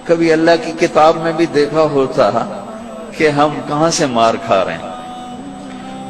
کبھی اللہ کی کتاب میں بھی دیکھا ہوتا کہ ہم کہاں سے مار کھا رہے ہیں،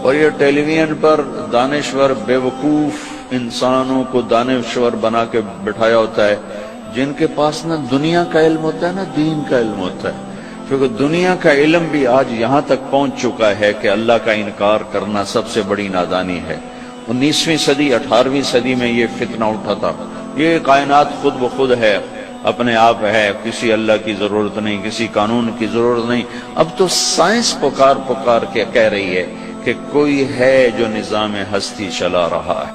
اور یہ ٹیلی ویژن پر دانشور بیوقوف انسانوں کو دانشور بنا کے بٹھایا ہوتا ہے، جن کے پاس نہ دنیا کا علم ہوتا ہے نہ دین کا علم ہوتا ہے، کیونکہ دنیا کا علم بھی آج یہاں تک پہنچ چکا ہے کہ اللہ کا انکار کرنا سب سے بڑی نادانی ہے۔ 19ویں صدی 18ویں صدی میں یہ فتنہ اٹھا تھا، یہ کائنات خود بخود ہے، اپنے آپ ہے، کسی اللہ کی ضرورت نہیں، کسی قانون کی ضرورت نہیں۔ اب تو سائنس پکار کے کہہ رہی ہے کہ کوئی ہے جو نظام ہستی چلا رہا ہے،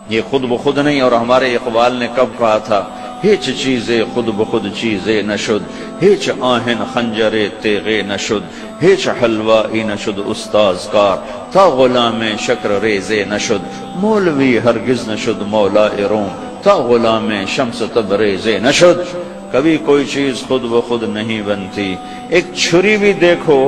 یہ خود بخود نہیں۔ اور ہمارے اقبال نے کب کہا تھا، ہیچ چیزے خود بخود چیزے نشد، ہیچ آہن خنجرے تیغے نشد، ہیچ حلوائی نشد استاز کار، تا غلام شکر ریزے نشد، مولوی ہرگز نشد مولا روم، تا غلام شمس تبریزے نشد۔ کبھی کوئی چیز خود بخود نہیں بنتی۔ ایک چھری بھی دیکھو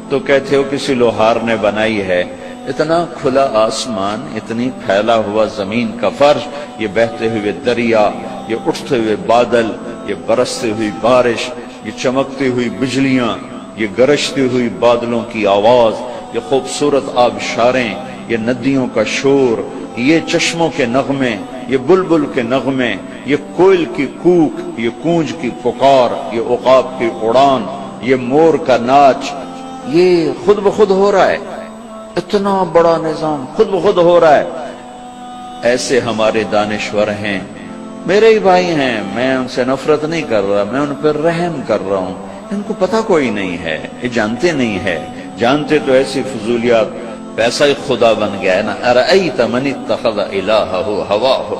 تو کہتے ہو کسی لوہار نے بنائی ہے۔ اتنا کھلا آسمان، اتنی پھیلا ہوا زمین کا فرش، یہ بہتے ہوئے دریا، یہ اٹھتے ہوئے بادل، یہ برستے ہوئی بارش، یہ چمکتی ہوئی بجلیاں، یہ گرجتی ہوئی بادلوں کی آواز، یہ خوبصورت آبشاریں، یہ ندیوں کا شور، یہ چشموں کے نغمے، یہ بلبل کے نغمے، یہ کوئل کی کوک، یہ کونج کی پکار، یہ عقاب کی اڑان، یہ مور کا ناچ، یہ خود بخود ہو رہا ہے۔ اتنا بڑا نظام خود بخود ہو رہا ہے۔ ایسے ہمارے دانشور ہیں، میرے ہی بھائی ہیں، میں ان سے نفرت نہیں کر رہا، میں ان پر رحم کر رہا ہوں۔ ان کو پتہ کوئی نہیں ہے، یہ جانتے نہیں ہے، جانتے تو ایسی فضولیات، پیسہ ہی خدا بن گیا ہے نا۔ ارأیت من اتخذ الہہ ہواہ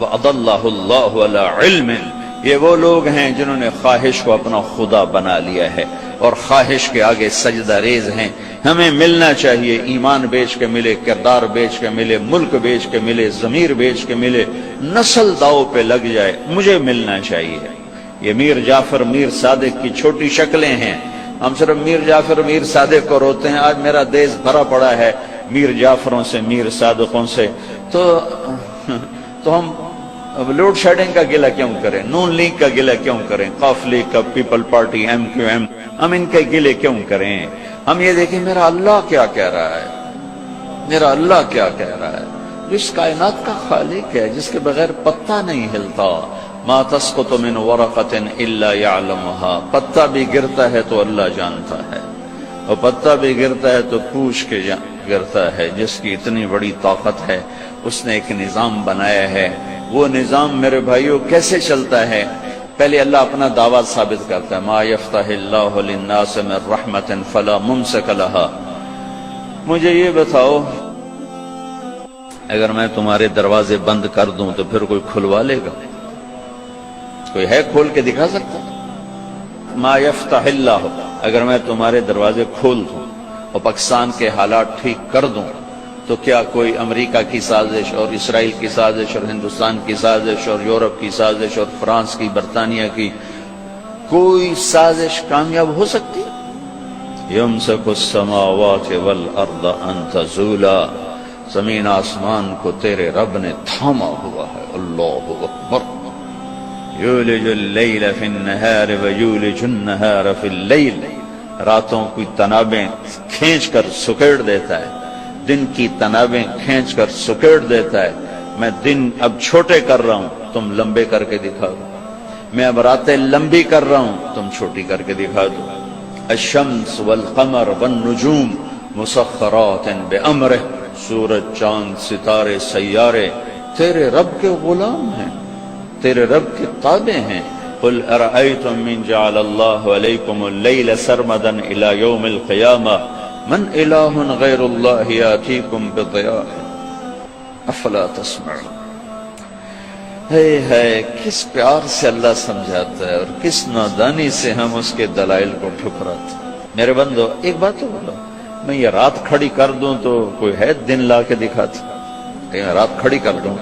واضلہ اللہ علی علم، یہ وہ لوگ ہیں جنہوں نے خواہش کو اپنا خدا بنا لیا ہے اور خواہش کے آگے سجدہ ریز ہیں۔ ہمیں ملنا چاہیے، ایمان بیچ کے ملے، کردار بیچ کے ملے، ملک بیچ کے ملے، ضمیر بیچ کے ملے، نسل داؤ پہ لگ جائے، مجھے ملنا چاہیے۔ یہ میر جعفر میر صادق کی چھوٹی شکلیں ہیں، ہم صرف میر جعفر میر صادق کو روتے ہیں۔ آج میرا دیش بھرا پڑا ہے میر جعفروں سے، میر صادقوں سے، تو ہم لوڈ شیڈنگ کا گلہ کیوں کریں، نون لیگ کا گلہ کیوں کریں، قاف لیگ کا، people party, M Q M, ہم ان کے گلے کیوں کریں؟ ہم یہ دیکھیں میرا اللہ کیا کہہ رہا ہے، میرا اللہ کیا کہہ رہا ہے، جو اس کائنات کا خالق ہے، جس کے بغیر پتا نہیں ہلتا۔ ما تسقط من ورقۃ الا يعلمها، پتا بھی گرتا ہے تو اللہ جانتا ہے، اور پتا بھی گرتا ہے تو پوچھ کے گرتا ہے۔ جس کی اتنی بڑی طاقت ہے، اس نے ایک نظام بنایا ہے۔ وہ نظام میرے بھائیوں کیسے چلتا ہے؟ پہلے اللہ اپنا دعویٰ ثابت کرتا ہے، ما یفتح اللہ للناس من رحمت فلا ممسک لها۔ مجھے یہ بتاؤ، اگر میں تمہارے دروازے بند کر دوں تو پھر کوئی کھلوا لے گا؟ کوئی ہے کھول کے دکھا سکتا؟ ما یفتح اللہ، اگر میں تمہارے دروازے کھول دوں اور پاکستان کے حالات ٹھیک کر دوں تو کیا کوئی امریکہ کی سازش اور اسرائیل کی سازش اور ہندوستان کی سازش اور یورپ کی سازش اور فرانس کی، برطانیہ کی کوئی سازش کامیاب ہو سکتی؟ یمسک السماوات والارض ان تزولا، زمین آسمان کو تیرے رب نے تھاما ہوا ہے۔ اللہ اکبر۔ یولج اللیل فی النہار ویولج النہار فی اللیل، راتوں کی تنابیں کھینچ کر سکیڑ دیتا ہے، دن کی تنابیں کھینچ کر سکیڑ دیتا ہے۔ میں دن اب چھوٹے کر رہا ہوں، تم لمبے کر کے دکھا دو، میں اب راتیں لمبی کر رہا ہوں، تم چھوٹی کر کے دکھا دو۔ الشمس والقمر والنجوم مسخرات بامرہ، سورج، چاند، ستارے، سیارے تیرے رب کے غلام ہیں، تیرے رب کے تابع ہیں۔ قل ارأیتم من جعل اللہ علیکم اللیل سرمدا الی یوم القیامہ من الہ غیر اللہ یاتیکم بضیاء افلا تسمعون۔ ہے کس پیار سے اللہ سمجھاتا ہے اور کس نادانی سے ہم اس کے دلائل کو ٹھکراتے ہیں۔ میرے بندو ایک بات تو بولو، میں یہ رات کھڑی کر دوں تو کوئی ہے دن لا کے دکھاتی؟ کہ رات کھڑی کر دوں،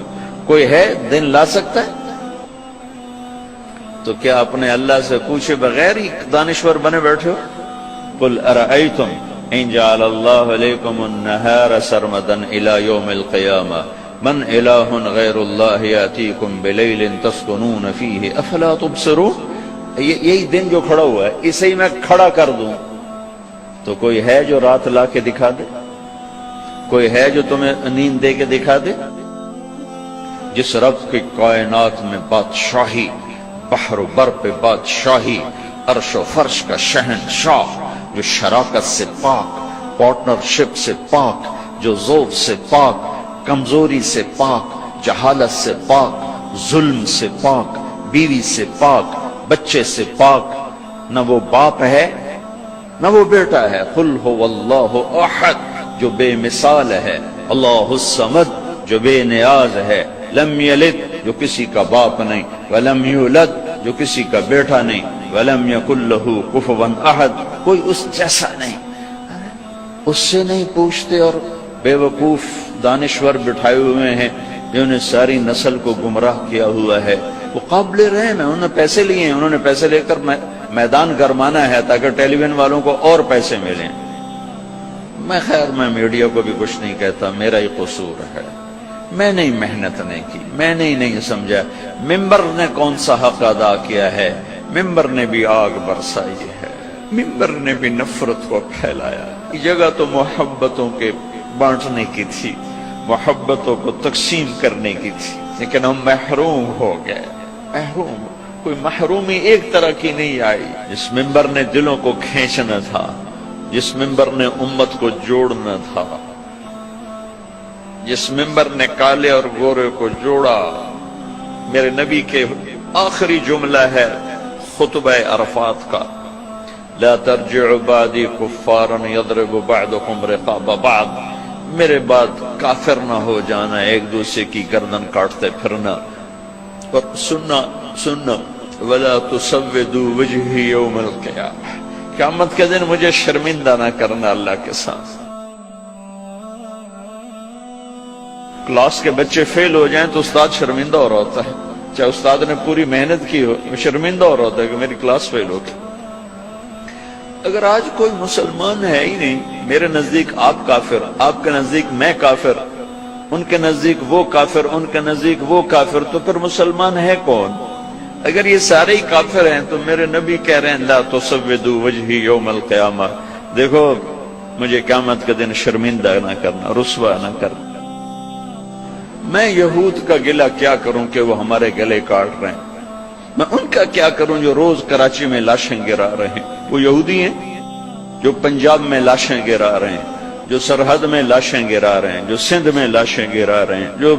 کوئی ہے دن لا سکتا ہے؟ تو کیا اپنے اللہ سے پوچھے بغیر ہی دانشور بنے بیٹھے ہو؟ قل ارأیتم ان جعل اللہ علیکم النہار سرمدا الی یوم القیامہ من الہ غیر اللہ یاتیکم بلیل تسکنون فیہ افلا تبصرون۔ یہی دن جو کھڑا ہوا ہے اسے ہی میں کھڑا کر دوں تو کوئی ہے جو رات لا کے دکھا دے؟ کوئی ہے جو تمہیں نیند دے کے دکھا دے؟ جس رب کی کائنات میں بادشاہی، بحر و بر پہ بادشاہی، عرش و فرش کا شہنشاہ، جو شراکت سے پاک، پارٹنرشپ سے پاک، جو ذوق سے پاک، کمزوری سے پاک، جہالت سے پاک، ظلم سے پاک، بیوی سے پاک، بچے سے پاک، نہ وہ باپ ہے نہ وہ بیٹا ہے۔ قل هو اللہ احد، جو بے مثال ہے، اللہ الصمد، جو بے نیاز ہے، لم یلد، جو کسی کا باپ نہیں، ولم یولد، جو کسی کا بیٹا نہیں، ولم یکن لہ کفوا احد، کوئی اس جیسا نہیں۔ اس سے نہیں پوچھتے، اور بے وقوف دانشور بٹھائے ہوئے ہیں جنہوں نے ساری نسل کو گمراہ کیا ہوا ہے۔ وہ قابل رحم ہیں، انہوں نے پیسے لیے ہیں، انہوں نے پیسے لے کر میدان گرمانا ہے تاکہ ٹیلی ویژن والوں کو اور پیسے ملیں۔ میں میڈیا کو بھی کچھ نہیں کہتا، میرا ہی قصور ہے، میں نے محنت نہیں کی، میں نے نہیں سمجھا۔ ممبر نے کون سا حق ادا کیا ہے؟ ممبر نے بھی آگ برسائی ہے، ممبر نے بھی نفرت کو پھیلایا۔ یہ جگہ تو محبتوں کے بانٹنے کی تھی، محبتوں کو تقسیم کرنے کی تھی، لیکن ہم محروم ہو گئے۔ محروم، کوئی محرومی ایک طرح کی نہیں آئی۔ جس ممبر نے دلوں کو کھینچنا تھا، جس ممبر نے امت کو جوڑنا تھا، جس ممبر نے کالے اور گورے کو جوڑا، میرے نبی کے آخری جملہ ہے خطبہ عرفات کا، لا ترجعوا بعدی کفارا یضرب بعضکم رقاب بعض، میرے بعد کافر نہ ہو جانا، ایک دوسرے کی گردن کاٹتے پھرنا۔ اور سننا ولا تسودوا وجہی یوم القیامہ، قیامت کے دن مجھے شرمندہ نہ کرنا اللہ کے ساتھ۔ کلاس کے بچے فیل ہو جائیں تو استاد شرمندہ ہو رہا ہوتا ہے، چاہے استاد نے پوری محنت کی ہو، شرمندہ ہو رہا ہوتا ہے کہ میری کلاس فیل ہو گئی۔ اگر آج کوئی مسلمان ہے ہی نہیں، میرے نزدیک آپ کافر، آپ کے نزدیک میں کافر، ان کے نزدیک وہ کافر، ان کے نزدیک وہ کافر، تو پھر مسلمان ہے کون؟ اگر یہ سارے ہی کافر ہیں تو میرے نبی کہہ رہے ہیں لا تسودوا وجہی یوم القیامہ، دیکھو مجھے قیامت کے دن شرمندہ نہ کرنا، رسوا نہ کرنا۔ میں یہود کا گلہ کیا کروں کہ وہ ہمارے گلے کاٹ رہے ہیں، میں ان کا کیا کروں جو روز کراچی میں لاشیں گرا رہے ہیں۔ وہ یہودی ہیں جو پنجاب میں لاشیں گرا رہے ہیں، جو سرحد میں لاشیں گرا رہے ہیں، جو سندھ میں لاشیں گرا رہے ہیں، جو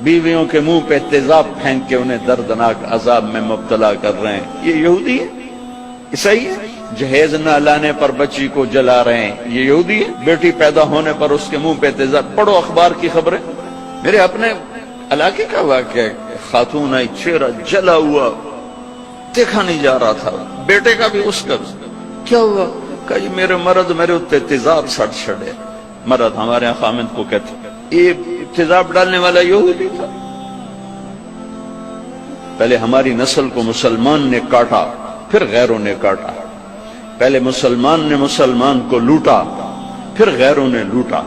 بیویوں کے منہ پہ تیزاب پھینک کے انہیں دردناک عذاب میں مبتلا کر رہے ہیں۔ یہ یہودی ہے؟ عیسائی ہے؟ جہیز نہ لانے پر بچی کو جلا رہے ہیں، یہ یہودی ہے؟ بیٹی پیدا ہونے پر اس کے منہ پہ تیزاب، پڑھو اخبار کی خبریں۔ میرے اپنے علاقے کا واقعہ ہے، خاتون آئی، چہرہ جلا ہوا، دیکھا نہیں جا رہا تھا، بیٹے کا بھی اس کا بھی۔ کیا ہوا؟ کہا جی میرے مرد میرے اتنے تیزاب سڑ چھڑے۔ مرد ہمارے یہاں خامد کو کہتے ہیں، یہ تیزاب ڈالنے والا یہودی تھا۔ پہلے ہماری نسل کو مسلمان نے کاٹا، پھر غیروں نے کاٹا۔ پہلے مسلمان نے مسلمان کو لوٹا، پھر غیروں نے لوٹا۔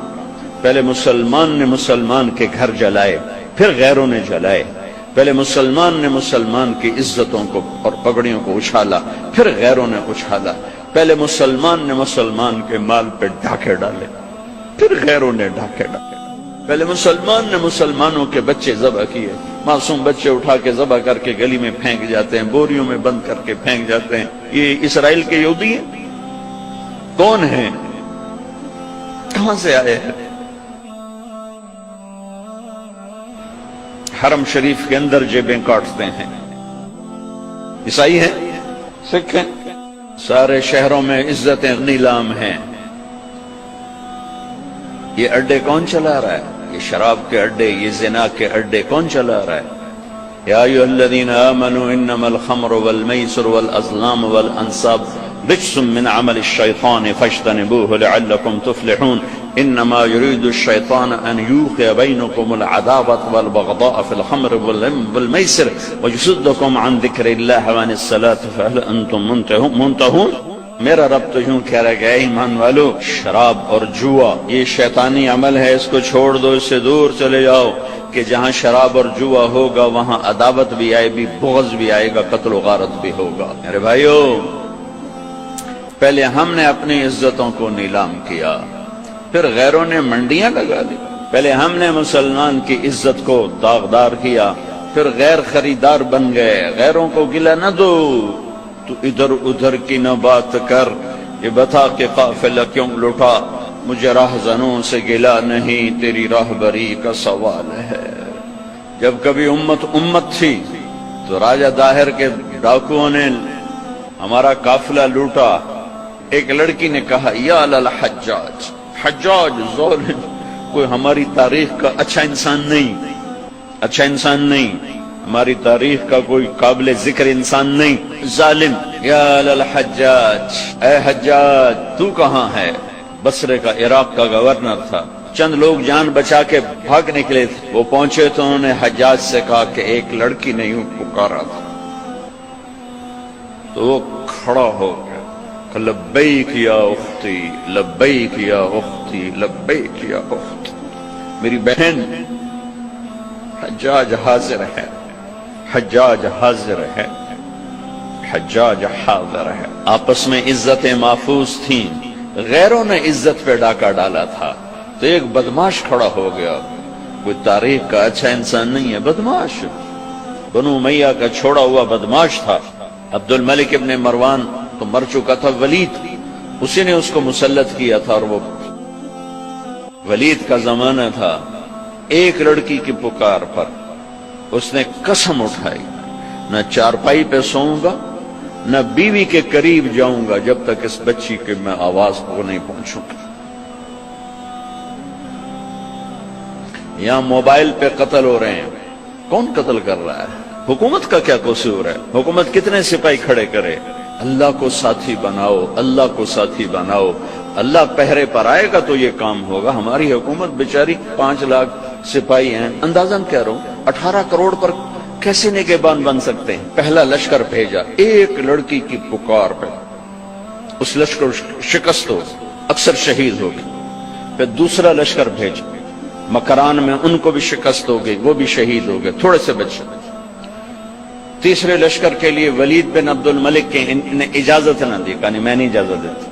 پہلے مسلمان نے مسلمان کے گھر جلائے، پھر غیروں نے جلائے۔ پہلے مسلمان نے مسلمان کی عزتوں کو اور پگڑیوں کو اچھالا، پھر غیروں نے اچھالا۔ پہلے مسلمان نے مسلمان کے مال پہ ڈاکے ڈالے، پھر غیروں نے ڈاکے ڈالے۔ پہلے مسلمان نے مسلمانوں کے بچے ذبح کیے، معصوم بچے اٹھا کے ذبح کر کے گلی میں پھینک جاتے ہیں، بوریوں میں بند کر کے پھینک جاتے ہیں۔ یہ اسرائیل کے یہودی ہیں؟ کون ہیں؟ کہاں سے آئے ہیں؟ حرم شریف کے اندر جیبیں کاٹتے ہیں، عیسائی ہیں، سکھ ہیں، سارے شہروں میں عزتیں نیلام ہیں۔ یہ اڈے کون چلا رہا ہے؟ یہ شراب کے اڈے، یہ زنا کے اڈے کون چلا رہا ہے؟ یا ایھا الذین آمنوا انما الخمر والمیسر والازلام والانصاب رجس من عمل الشیطان فاجتنبوه لعلکم تفلحون انما يريد الشيطان ان يوقع بينكم العداوة والبغضاء في الخمر والميسر ويصدكم عن ذكر الله وعن الصلاة فهل انتم منتهون۔ میرا رب تو یوں کہہ رہا ہے کہ اے ایمان والو، شراب اور جوا یہ شیطانی عمل ہے، اس کو چھوڑ دو، اس سے دور چلے جاؤ، کہ جہاں شراب اور جوا ہوگا وہاں عداوت بھی آئے گی، بغض بھی آئے گا، قتل و غارت بھی ہوگا۔ میرے بھائیو، پہلے ہم نے اپنی عزتوں کو نیلام کیا، پھر غیروں نے منڈیاں لگا دی۔ پہلے ہم نے مسلمان کی عزت کو داغدار کیا، پھر غیر خریدار بن گئے۔ غیروں کو گلہ نہ دو، تو ادھر ادھر کی نہ بات کر، یہ بتا کہ قافلہ کیوں لٹا، مجھے راہزنوں سے گلہ نہیں، تیری راہبری کا سوال ہے۔ جب کبھی امت تھی تو راجہ داہر کے ڈاکوؤں نے ہمارا قافلہ لوٹا۔ ایک لڑکی نے کہا یا للحجاج، حجاج ظالم، کوئی ہماری تاریخ کا اچھا انسان نہیں، ہماری تاریخ کا کوئی قابل ذکر انسان نہیں، ظالم۔ یا للحجاج، اے حجاج تو کہاں ہے؟ بصرے کا، عراق کا گورنر تھا۔ چند لوگ جان بچا کے بھاگ نکلے تھے، وہ پہنچے تو انہوں نے حجاج سے کہا کہ ایک لڑکی نے یوں پکارا تھا، تو وہ کھڑا ہو گیا، لبیک یا اختی، لبیک یا اختی، لبیک یا اختی، میری بہن۔ حجاج حاضر ہے، حجاج حاضر ہے، حجاج حاضر ہے۔ آپس میں عزتیں محفوظ تھیں، غیروں نے عزت پہ ڈاکہ ڈالا تھا، تو ایک بدماش کھڑا ہو گیا، کوئی تاریخ کا اچھا انسان نہیں ہے، بدماش، بنو امیہ کا چھوڑا ہوا بدماش تھا۔ عبد الملک ابن مروان تو مر چکا تھا، ولید اسی نے اس کو مسلط کیا تھا، اور وہ ولید کا زمانہ تھا۔ ایک لڑکی کی پکار پر اس نے قسم اٹھائی، نہ چارپائی پہ سوؤں گا، نہ بیوی کے قریب جاؤں گا جب تک اس بچی کے میں آواز کو نہیں پہنچوں گا۔ یہاں موبائل پہ قتل ہو رہے ہیں، کون قتل کر رہا ہے؟ حکومت کا کیا قصور ہے؟ حکومت کتنے سپاہی کھڑے کرے؟ اللہ کو ساتھی بناؤ، اللہ کو ساتھی بناؤ، اللہ پہرے پر آئے گا تو یہ کام ہوگا۔ ہماری حکومت بیچاری 5 لاکھ سپاہی ہیں، اندازاً کہہ رہا ہوں 18 کروڑ پر کیسے نگہبان بن سکتے ہیں؟ پہلا لشکر بھیجا، ایک لڑکی کی پکار پہ اس لشکر شکست ہو، اکثر شہید ہو گئی۔ پھر دوسرا لشکر بھیجا، مکران میں ان کو بھی شکست ہو گئی، وہ بھی شہید ہو گئے، تھوڑے سے بچے۔ تیسرے لشکر کے لیے ولید بن عبد الملک کے نے اجازت نہ دی، کہا نہیں میں نہیں اجازت دیتا،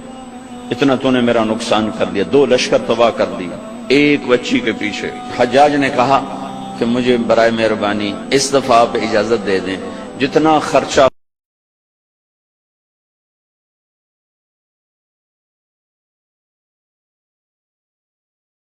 اتنا تو نے میرا نقصان کر دیا، 2 لشکر تباہ کر دیا ایک بچی کے پیچھے۔ حجاج نے کہا کہ مجھے برائے مہربانی اس دفعہ آپ اجازت دے دیں، جتنا خرچہ